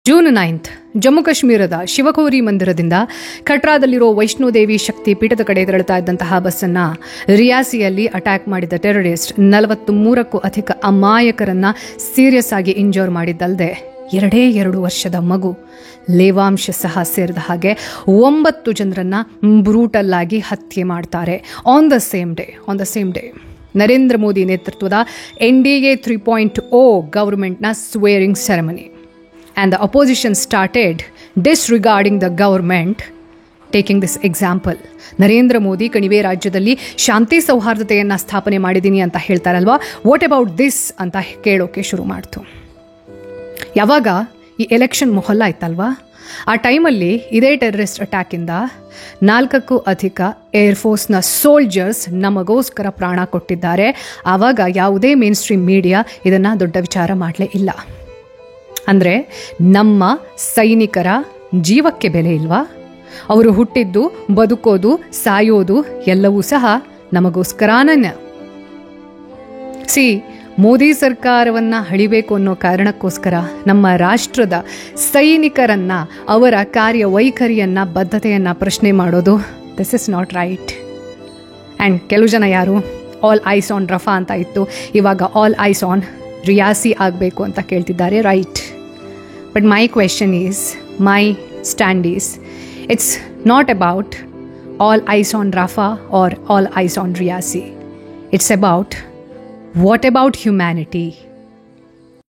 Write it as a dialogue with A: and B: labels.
A: June 9 Jammu ಕಾಶ್ಮೀರದ ಶಿವಕೋರಿ ಮಂದಿರದಿಂದ ಕಟ್ರಾದಲ್ಲಿರೋ ವೈಷ್ಣೋದೇವಿ ಶಕ್ತಿ ಪೀಠದ ಕಡೆ ತೆರಳುತ್ತಾ ಇದ್ದಂತಹ ಬಸ್ಸನ್ನು ರಿಯಾಸಿಯಲ್ಲಿ ಅಟ್ಯಾಕ್ ಮಾಡಿದ ಟೆರರಿಸ್ಟ್ 43ಕ್ಕೂ ಅಧಿಕ ಅಮಾಯಕರನ್ನ ಸೀರಿಯಸ್ ಆಗಿ ಇಂಜೋರ್ ಮಾಡಿದ್ದಲ್ಲದೆ 2 ವರ್ಷದ ಮಗು ಲೇವಾಂಶ ಸಹ ಸೇರಿದ ಹಾಗೆ 9 ಜನರನ್ನ ಬ್ರೂಟಲ್ ಆಗಿ ಹತ್ಯೆ ಮಾಡ್ತಾರೆ on the same day Narendra Modi ನೇತೃತ್ವದ NDA 3.0 ಗವರ್ಮೆಂಟ್ನ swearing ceremony. And the opposition started disregarding the government, taking this example. Narendra Modi ಕಣಿವೆ ರಾಜ್ಯದಲ್ಲಿ ಶಾಂತಿ ಸೌಹಾರ್ದತೆಯನ್ನು ಸ್ಥಾಪನೆ ಮಾಡಿದ್ದೀನಿ ಅಂತ ಹೇಳ್ತಾರಲ್ವಾ, ವಾಟ್ ಅಬೌಟ್ ದಿಸ್ ಅಂತ ಕೇಳೋಕೆ ಶುರು ಮಾಡ್ತು. ಯಾವಾಗ ಈ ಎಲೆಕ್ಷನ್ ಮೊಹಲ್ಲ ಇತ್ತಲ್ವಾ, ಆ ಟೈಮಲ್ಲಿ ಇದೇ ಟೆರರಿಸ್ಟ್ ಅಟ್ಯಾಕಿಂದ 4ಕ್ಕೂ ಅಧಿಕ ಏರ್ಫೋರ್ಸ್ನ ಸೋಲ್ಜರ್ಸ್ ನಮಗೋಸ್ಕರ ಪ್ರಾಣ ಕೊಟ್ಟಿದ್ದಾರೆ. ಆವಾಗ ಯಾವುದೇ ಮೇನ್ ಸ್ಟ್ರೀಮ್ ಮೀಡಿಯಾ ಇದನ್ನು ದೊಡ್ಡ ವಿಚಾರ ಮಾಡಲೇ ಇಲ್ಲ. ಅಂದರೆ ನಮ್ಮ ಸೈನಿಕರ ಜೀವಕ್ಕೆ ಬೆಲೆ ಇಲ್ವಾ? ಅವರು ಹುಟ್ಟಿದ್ದು, ಬದುಕೋದು, ಸಾಯೋದು ಎಲ್ಲವೂ ಸಹ ನಮಗೋಸ್ಕರನೇ. ಮೋದಿ ಸರ್ಕಾರವನ್ನು ಹಳಿಬೇಕು ಅನ್ನೋ ಕಾರಣಕ್ಕೋಸ್ಕರ ನಮ್ಮ ರಾಷ್ಟ್ರದ ಸೈನಿಕರನ್ನ, ಅವರ ಕಾರ್ಯವೈಖರಿಯನ್ನು, ಬದ್ಧತೆಯನ್ನು ಪ್ರಶ್ನೆ ಮಾಡೋದು this is not right. And ಕೆಲವು ಜನ ಯಾರು ಆಲ್ ಐಸ್ ಆನ್ ರಫಾ ಅಂತ ಇತ್ತು, ಇವಾಗ ಆಲ್ ಐಸ್ ಆನ್ ರಿಯಾಸಿ ಆಗಬೇಕು ಅಂತ ಕೇಳ್ತಿದ್ದಾರೆ. Right, but my question is, my stand is, it's not about all eyes on Rafah or all eyes on Reasi. It's about what about humanity?